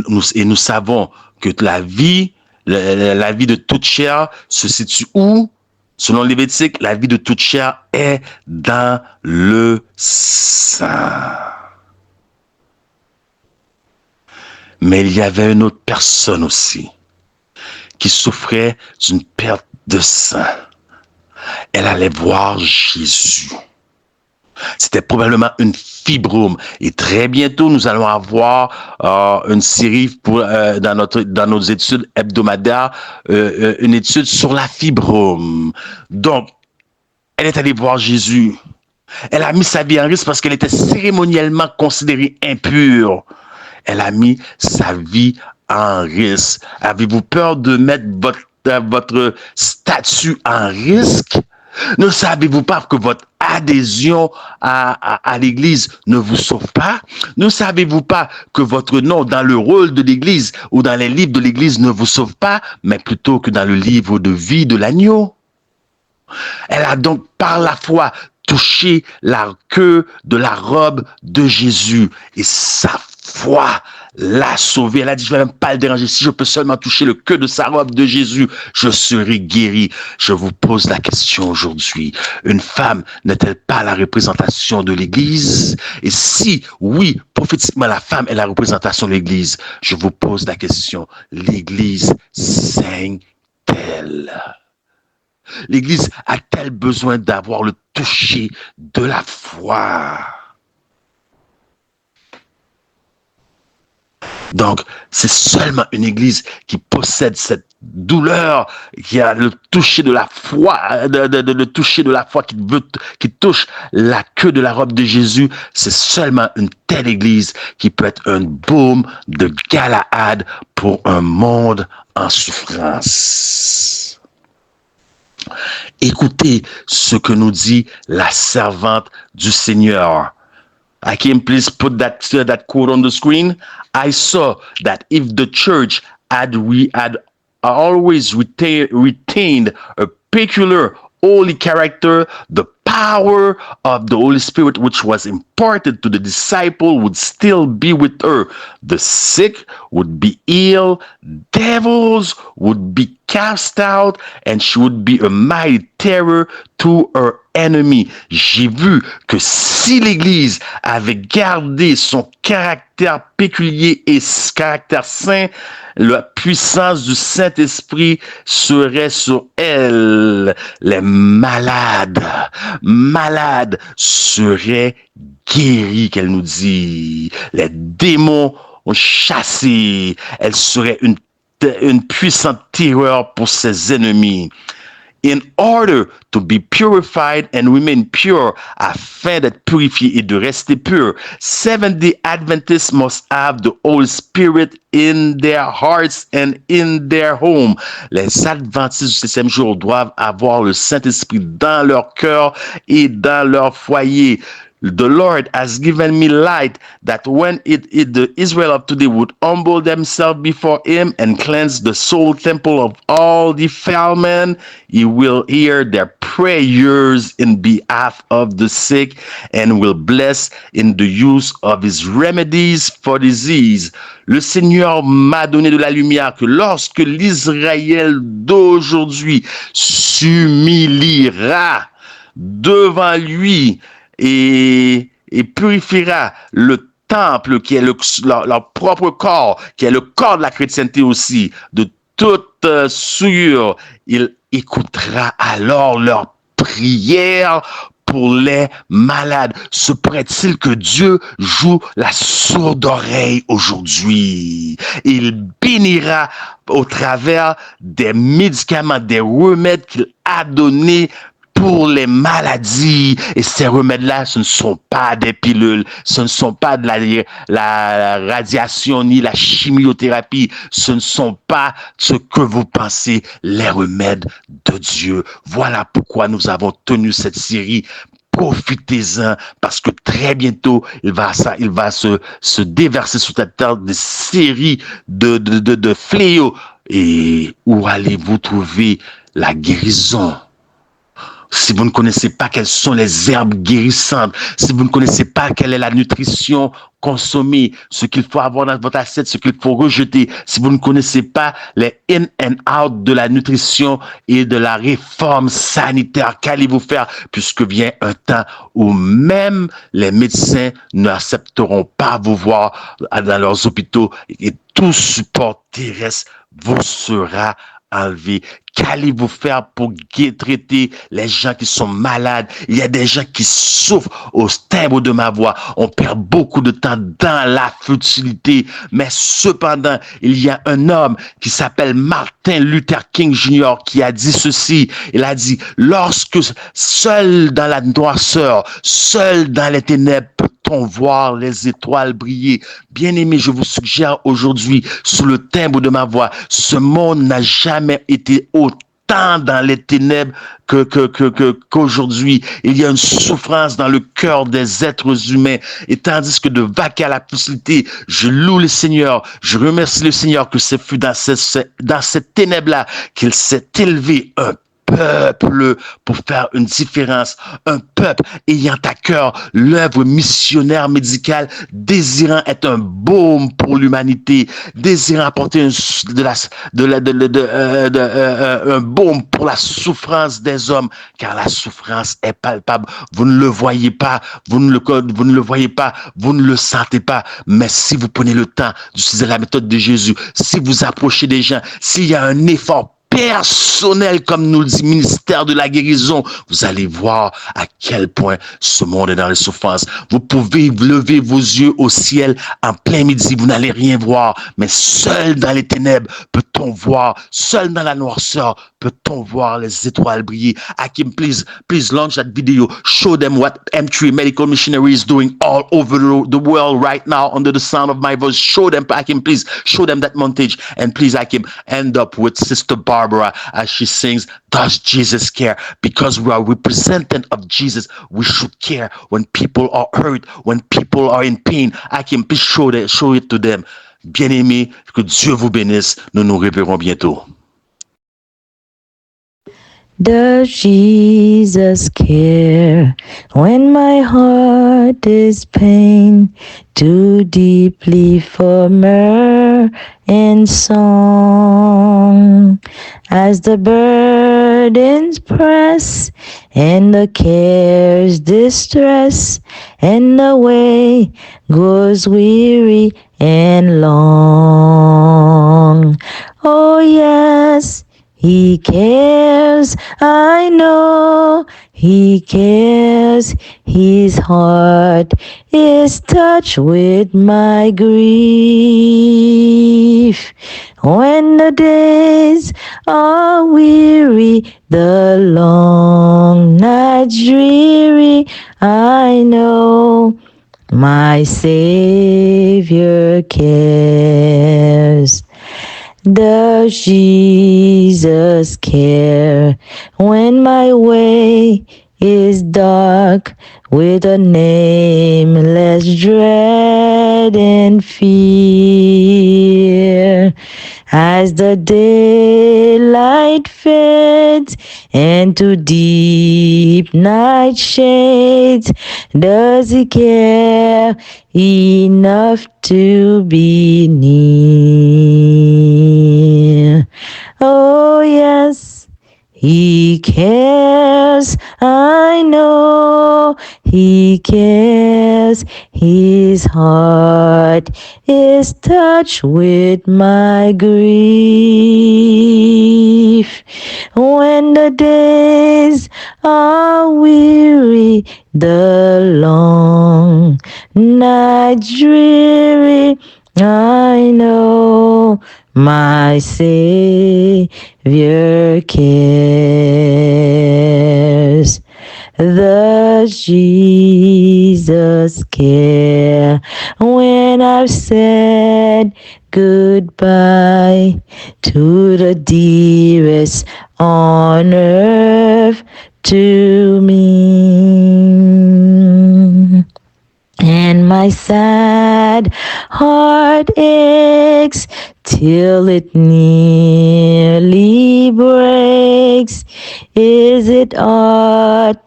nous savons que la vie de toute chair se situe où? Selon Lévitique, la vie de toute chair est dans le sang. Mais il y avait une autre personne aussi qui souffrait d'une perte de sang. Elle allait voir Jésus. C'était probablement une fibrome. Et très bientôt, nous allons avoir une série dans nos études hebdomadaires, une étude sur la fibrome. Donc, elle est allée voir Jésus. Elle a mis sa vie en risque parce qu'elle était cérémoniellement considérée impure. Elle a mis sa vie en risque. Avez-vous peur de mettre votre statut en risque? Ne savez-vous pas que votre adhésion à l'Église ne vous sauve pas? Ne savez-vous pas que votre nom dans le rôle de l'Église ou dans les livres de l'Église ne vous sauve pas, mais plutôt que dans le livre de vie de l'agneau? Elle a donc par la foi touché la queue de la robe de Jésus et sa foi l'a sauvé. Elle a dit, je ne vais même pas le déranger. Si je peux seulement toucher le queue de sa robe de Jésus, je serai guéri. Je vous pose la question aujourd'hui. Une femme n'est-elle pas la représentation de l'Église? Et si, oui, prophétiquement, la femme est la représentation de l'Église, je vous pose la question. L'Église saigne-t-elle? L'Église a-t-elle besoin d'avoir le toucher de la foi? Donc, c'est seulement une Église qui possède cette douleur, qui a le toucher de la foi, le toucher de la foi qui touche la queue de la robe de Jésus. C'est seulement une telle Église qui peut être un baume de Galaad pour un monde en souffrance. Écoutez ce que nous dit la servante du Seigneur. Hakim, please put that quote on the screen. I saw that if the church had always retained a peculiar holy character, the power of the Holy Spirit which was imparted to the disciple would still be with her. The sick would be healed, devils would be cast out, and she would be a mighty terror to her enemy. J'ai vu que si l'Église avait gardé son caractère péculier et ce caractère saint, la puissance du Saint-Esprit serait sur elle. Les malades seraient guéris, qu'elle nous dit. Les démons chassés. Elle serait une puissante terreur pour ses ennemis. In order to be purified and remain pure, afin d'être purifié et de rester pur, Seventh-day Adventists must have the Holy Spirit in their hearts and in their home. Les Adventistes du 7e jour doivent avoir le Saint-Esprit dans leur cœur et dans leur foyer. The Lord has given me light that when the Israel of today would humble themselves before him and cleanse the soul temple of all defilement, he will hear their prayers in behalf of the sick and will bless in the use of his remedies for disease. Le Seigneur m'a donné de la lumière que lorsque l'Israël d'aujourd'hui s'humiliera devant lui et purifiera le temple qui est leur propre corps, qui est le corps de la chrétienté aussi, de toute souillure. Il écoutera alors leur prière pour les malades. Se pourrait-il que Dieu joue la sourde oreille aujourd'hui? Il bénira au travers des médicaments, des remèdes qu'il a donnés pour les maladies. Et ces remèdes-là, ce ne sont pas des pilules, ce ne sont pas de la radiation ni la chimiothérapie, ce ne sont pas ce que vous pensez, les remèdes de Dieu. Voilà pourquoi nous avons tenu cette série. Profitez-en, parce que très bientôt, il va se déverser sur ta terre des séries de fléaux. Et où allez-vous trouver la guérison? Si vous ne connaissez pas quelles sont les herbes guérissantes, si vous ne connaissez pas quelle est la nutrition consommée, ce qu'il faut avoir dans votre assiette, ce qu'il faut rejeter, si vous ne connaissez pas les in and out de la nutrition et de la réforme sanitaire, qu'allez-vous faire? Puisque vient un temps où même les médecins n'accepteront pas vous voir dans leurs hôpitaux et tout support terrestre vous sera enlevé. Qu'allez-vous faire pour traiter les gens qui sont malades? Il y a des gens qui souffrent au timbre de ma voix. On perd beaucoup de temps dans la futilité. Mais cependant, il y a un homme qui s'appelle Martin Luther King Jr. qui a dit ceci. Il a dit, lorsque seul dans la noirceur, seul dans les ténèbres, peut-on voir les étoiles briller? Bien-aimés, je vous suggère aujourd'hui, sous le timbre de ma voix, ce monde n'a jamais été autant dans les ténèbres qu'aujourd'hui. Il y a une souffrance dans le cœur des êtres humains. Et tandis que de vaquer à la facilité, je loue le Seigneur, je remercie le Seigneur que ce fut dans cette ténèbre-là qu'il s'est élevé un peuple pour faire une différence, un peuple ayant à cœur l'œuvre missionnaire médicale, désirant être un baume pour l'humanité, désirant apporter un baume pour la souffrance des hommes, car la souffrance est palpable. Vous ne le voyez pas, vous ne le voyez pas, vous ne le sentez pas, mais si vous prenez le temps d'utiliser la méthode de Jésus, si vous approchez des gens, s'il y a un effort personnel, comme nous le dit ministère de la guérison, vous allez voir à quel point ce monde est dans les souffrances. Vous pouvez lever vos yeux au ciel en plein midi, vous n'allez rien voir, mais seul dans les ténèbres peut-on voir, seul dans la noirceur peut-on voir les étoiles briller. Hakim, please launch that video. Show them what M3 Medical Missionary is doing all over the world right now under the sound of my voice. Show them, Hakim, please. Show them that montage. And please, Hakim, end up with Sister Barbara as she sings, Does Jesus Care? Because we are representative of Jesus, we should care when people are hurt, when people are in pain. Hakim, please show it to them. Bien-aimés, que Dieu vous bénisse. Nous nous reverrons bientôt.
Does Jesus care when my heart is pain too deeply for myrrh and song? As the burdens press and the cares distress and the way grows weary and long. Oh yes, He cares, I know He cares. His heart is touched with my grief. When the days are weary, the long nights dreary, I know my Savior cares. Does Jesus care when my way is dark with a nameless dread and fear? As the daylight fades into deep night shades, does He care enough to be near? Oh yes, He cares, I know He cares. His heart is touched with my grief. When the days are weary, the long night dreary, I know my Savior cares. The Jesus care when I've said goodbye to the dearest on earth to me. And my sad heart aches till it nearly breaks. Is it aught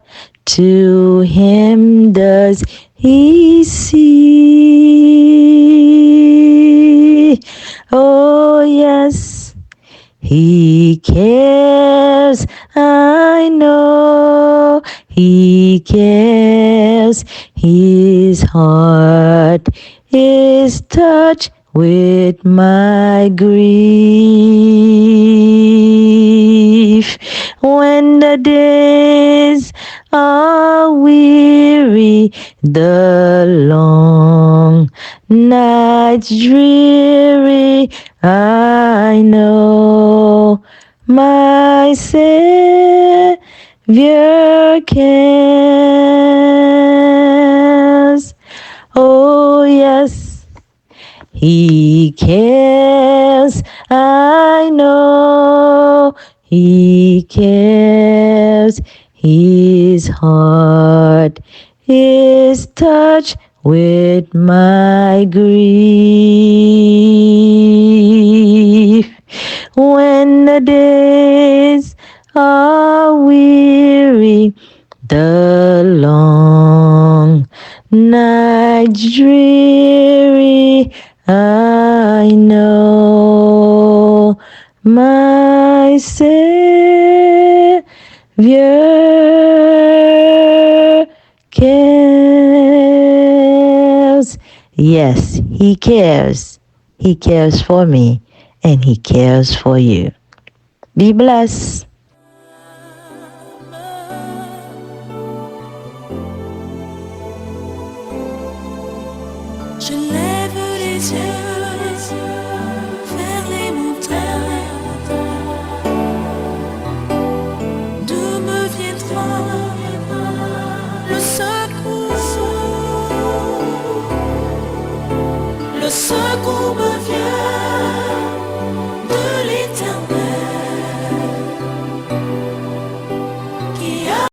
to him does he see? Oh yes, he cares, I know he cares. His heart is touched with my grief. When the days are weary, the long nights dreary, I know my Savior cares. Oh yes, he cares. I know he cares. His heart is touched with my grief. When the days are weary, the long night dreary, I know my Savior cares. Yes, he cares. He cares for me and he cares for you. Be blessed.
Je lève les yeux